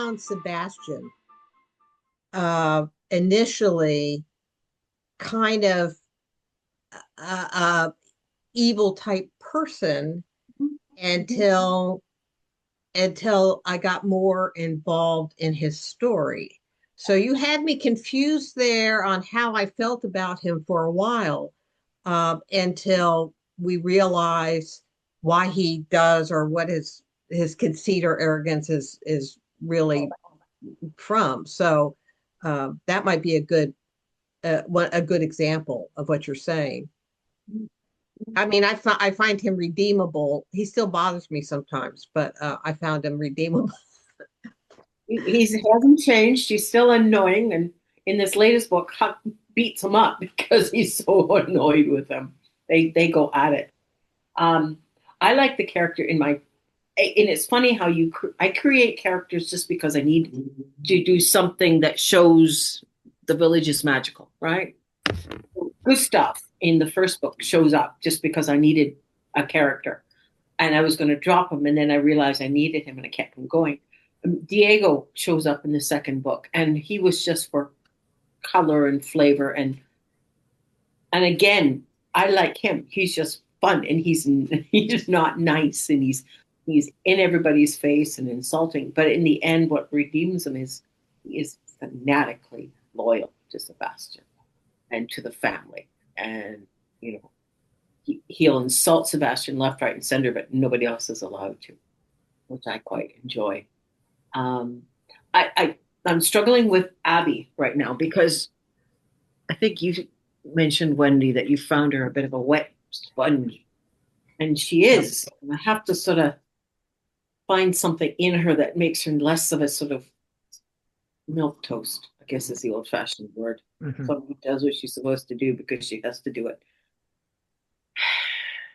found Sebastian initially kind of a evil type person until I got more involved in his story. So you had me confused there on how I felt about him for a while, until we realize why he does, or what his conceit or arrogance is really from. So that might be a good example of what you're saying. I mean, I find him redeemable. He still bothers me sometimes, but I found him redeemable. He hasn't changed. He's still annoying, and in this latest book, Huck beats him up because he's so annoyed with him. They go at it. Um, I like the character in my, and it's funny how I create characters just because I need to do something that shows the village is magical, right? Good stuff in the first book shows up just because I needed a character, and I was going to drop him, and then I realized I needed him, and I kept him going. Diego shows up in the second book, and he was just for color and flavor, and again, I like him. He's just fun, and he's not nice, and he's in everybody's face and insulting. But in the end, what redeems him is he is fanatically loyal to Sebastian and to the family, and you know he'll insult Sebastian left, right, and center, but nobody else is allowed to, which I quite enjoy. Um, I'm struggling with Abby right now because I think you mentioned, Wendy, that you found her a bit of a wet sponge, and she is. And I have to sort of find something in her that makes her less of a sort of milk toast, I guess is the old-fashioned word. Mhm. Somebody does what she's supposed to do because she has to do it.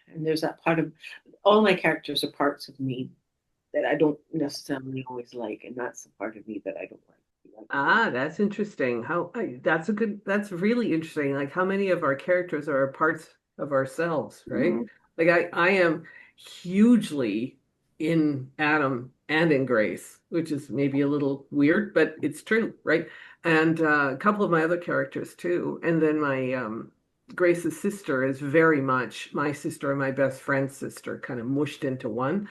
And there's that part of all my characters are parts of me that I don't necessarily always like, and that's the part of me that I don't like. Ah, that's interesting. That's really interesting. Like how many of our characters are parts of ourselves, right? Mhm. Like I am hugely in Adam and in Grace, which is maybe a little weird, but it's true, right? And a couple of my other characters too. And then my Grace's sister is very much my sister and my best friend's sister, kind of mushed into one.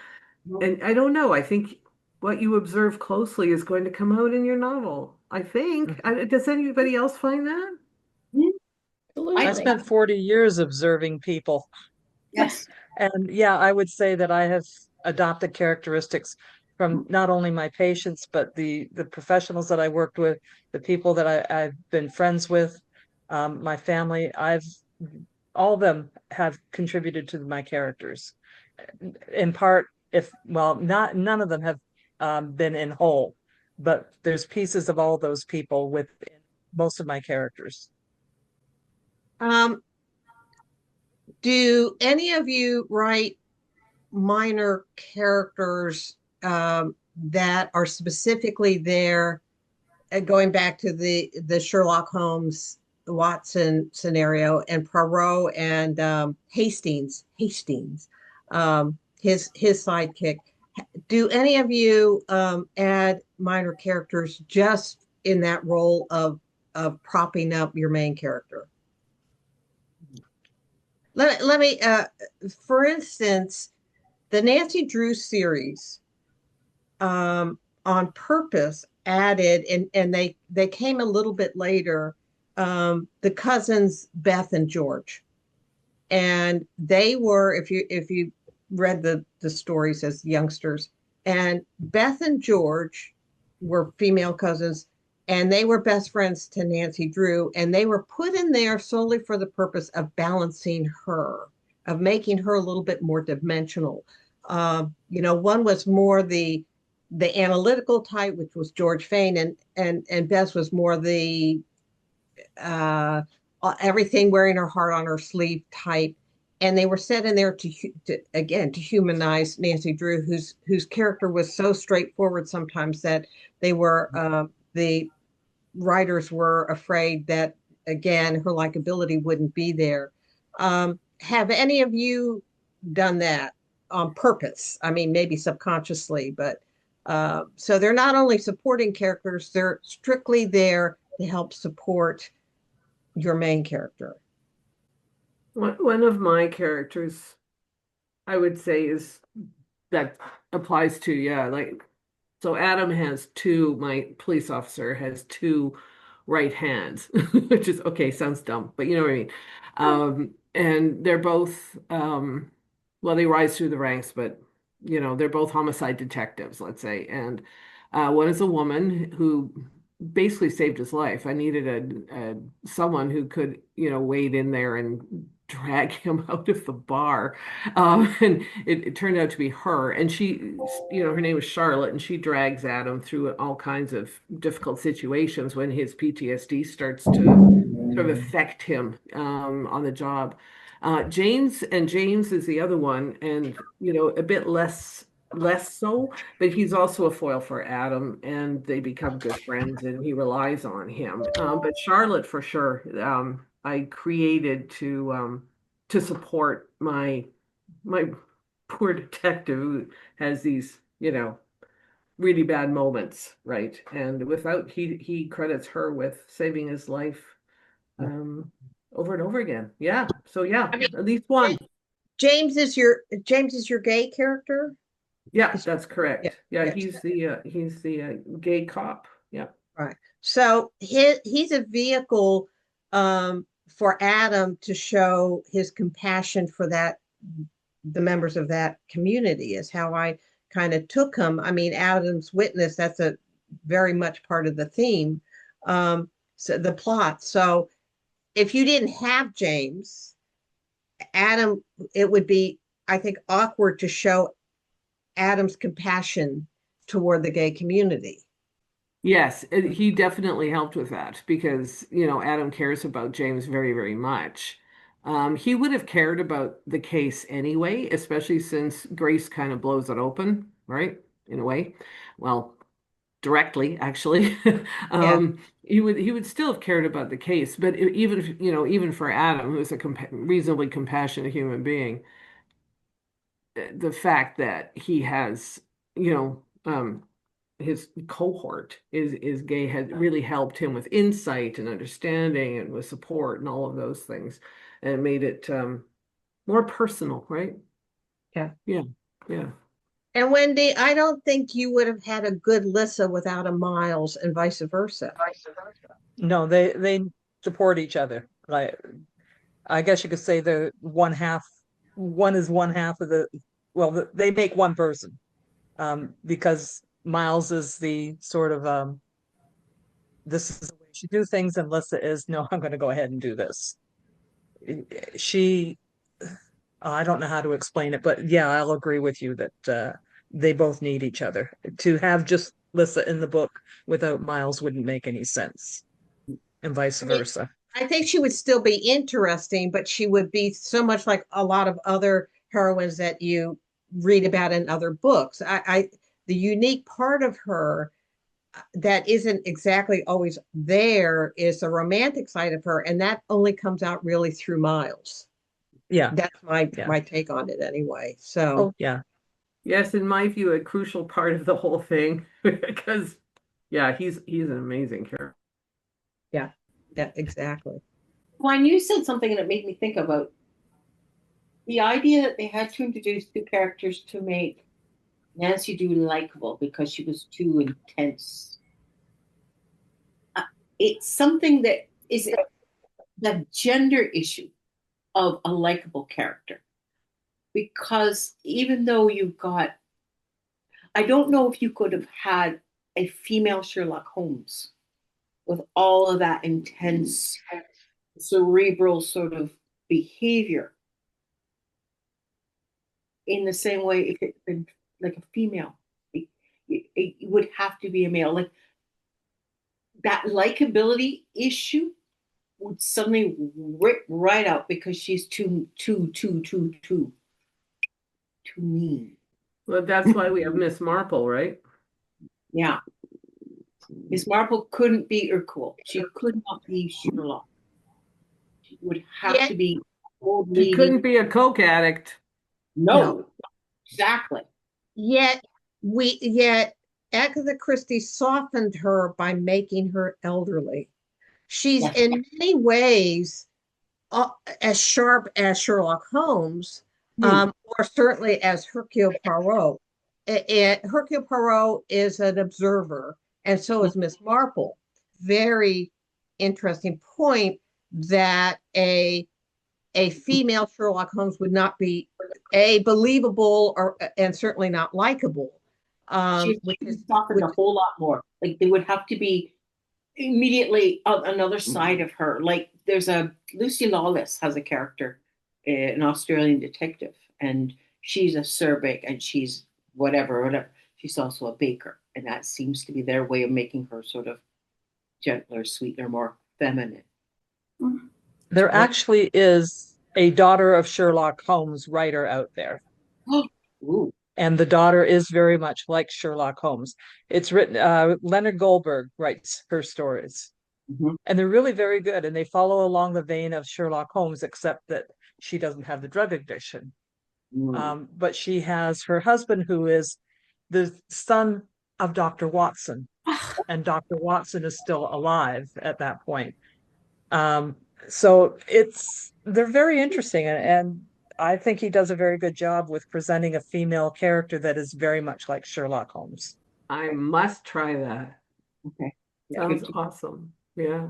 And I don't know. I think what you observe closely is going to come out in your novel. I think. Does anybody else find that? I I, spent 40 years observing people. yes. And yeah, I would say that I have adopted characteristics from not only my patients, but the professionals that I worked with, the people that I've been friends with, my family. All of them have contributed to my characters. In part, if well, not none of them have been in whole, but there's pieces of all those people within most of my characters. Um, do any of you write minor characters that are specifically there, going back to the Sherlock Holmes Watson scenario, and Poirot and Hastings, his sidekick? Do any of you add minor characters just in that role of propping up your main character? Let me for instance, the Nancy Drew series, on purpose added, and they came a little bit later, the cousins Beth and George, and they were, if you read the stories as youngsters, and Beth and George were female cousins, and they were best friends to Nancy Drew, and they were put in there solely for the purpose of balancing her, of making her a little bit more dimensional. One was more the analytical type, which was George Fane, and Beth was more the uh, everything wearing her heart on her sleeve type. And they were set in there to humanize Nancy Drew, whose character was so straightforward sometimes that the writers were afraid that, again, her likability wouldn't be there. Have any of you done that on purpose? I mean, maybe subconsciously, but So they're not only supporting characters, they're strictly there to help support your main character. One of my characters, I would say, is that applies to, yeah, like, so Adam has two, my police officer has two right hands, which is okay, sounds dumb, but you know what I mean. And they're both, well, they rise through the ranks, but they're both homicide detectives, let's say. And one is a woman who basically saved his life. I needed someone who could, wade in there and drag him out of the bar. And it turned out to be her. And she, her name was Charlotte, and she drags Adam through all kinds of difficult situations when his PTSD starts to sort of affect him on the job. James is the other one, and a bit less so, but he's also a foil for Adam, and they become good friends, and he relies on him. But Charlotte, for sure, I created to support my poor detective who has these, really bad moments, right? And without he credits her with saving his life over and over again. Yeah. So yeah, I mean, at least one. James is your gay character? Yeah, that's correct. Yeah, Yeah, yeah. he's the gay cop. Yeah. Right. So he's a vehicle for Adam to show his compassion for the members of that community is how I kind of took him. I mean, Adam's witness, that's a very much part of the theme, so the plot. So if you didn't have James, Adam, it would be, I think, awkward to show Adam's compassion toward the gay community. Yes, he definitely helped with that because, Adam cares about James very, very much. He would have cared about the case anyway, especially since Grace kind of blows it open, right? In a way. Well, directly, actually. Yeah. He would still have cared about the case, but even for Adam, who's a reasonably compassionate human being, the fact that he has, his cohort is gay has really helped him with insight and understanding and with support and all of those things, and made it more personal, right? Yeah. Yeah, yeah. And Wendy, I don't think you would have had a good Lissa without a Miles and vice versa. No, they support each other. Like, I guess you could say they're one is one half of they make one person. Because Miles is the sort of this is the way she do things, and Lissa is, no, I'm going to go ahead and do this. She, I don't know how to explain it, but yeah, I'll agree with you that they both need each other. To have just Lissa in the book without Miles wouldn't make any sense, and vice I mean, versa. I think she would still be interesting, but she would be so much like a lot of other heroines that you read about in other books. The unique part of her that isn't exactly always there is the romantic side of her, and that only comes out really through Miles. Yeah, That's my yeah. my take on it anyway. So Oh, yeah. Yes, in my view, a crucial part of the whole thing because yeah, he's an amazing character. yeah, yeah, exactly. When you said something and it made me think about the idea that they had to introduce two characters to make Nancy Drew likable because she was too intense. It's something that is the gender issue of a likable character. Because even though you've got, I don't know if you could have had a female Sherlock Holmes with all of that intense cerebral sort of behavior in the same way if it had been like a female. It would have to be a male. Like that likability issue would suddenly rip right out because she's too mean. Well, that's why we have Miss Marple, right? Yeah. Miss Marple couldn't be Urquell. She could not be Sherlock. She would have Yet, to be old She lady. couldn't be a coke addict. No, exactly. yet Agatha Christie softened her by making her elderly. She's Yes. in many ways as sharp as Sherlock Holmes, or certainly as Hercule Poirot. Hercule Poirot is an observer, and so is Miss Marple. Very interesting point that a female Sherlock Holmes would not be believable or and certainly not likable. She's Which is softened a whole lot more. Like there would have to be immediately another side of her. Like there's a Lucy Lawless has a character, an Australian detective, and she's acerbic and she's whatever. She's also a baker, and that seems to be their way of making her sort of gentler, sweeter, more feminine. There actually is a daughter of Sherlock Holmes writer out there. Ooh. And the daughter is very much like Sherlock Holmes. It's written, Leonard Goldberg writes her stories. And they're really very good. And they follow along the vein of Sherlock Holmes, except that she doesn't have the drug addiction. But she has her husband, who is the son of Dr. Watson. And Dr. Watson is still alive at that point. So they're very interesting. And I think he does a very good job with presenting a female character that is very much like Sherlock Holmes. I must try that. Okay. Sounds awesome. Yeah.